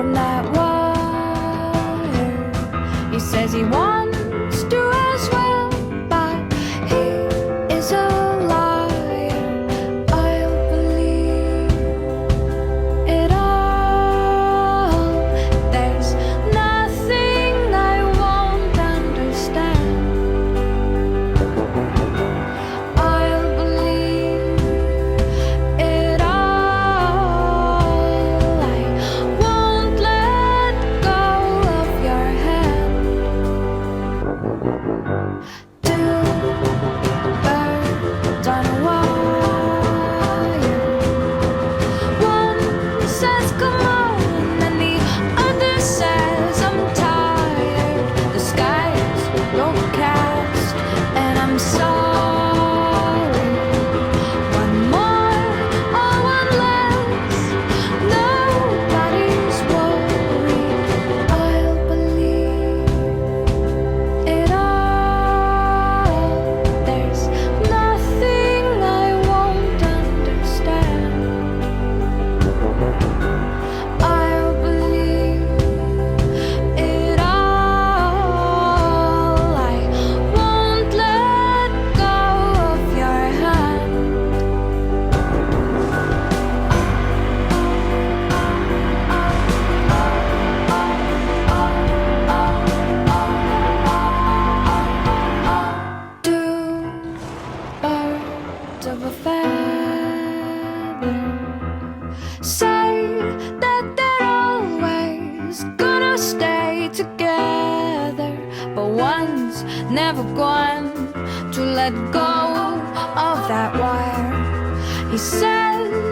from that wire. He says he wants to as well, but he is a liar. I'll believe it all. There's nothing I won't understand. I'll believe it all. I won't let go of your hand. Two birds on a wire. One says come on, and the other says I'm tired. The sky's overcast, and I'm sorry. One more or one less, nobody's worried. I'll believe it all. There's nothing I won't understand. I'll believe it all. I won't let go of your hand. Two birds of a feather say that they're always gonna stay together, but one's never going to let go of that wire. He says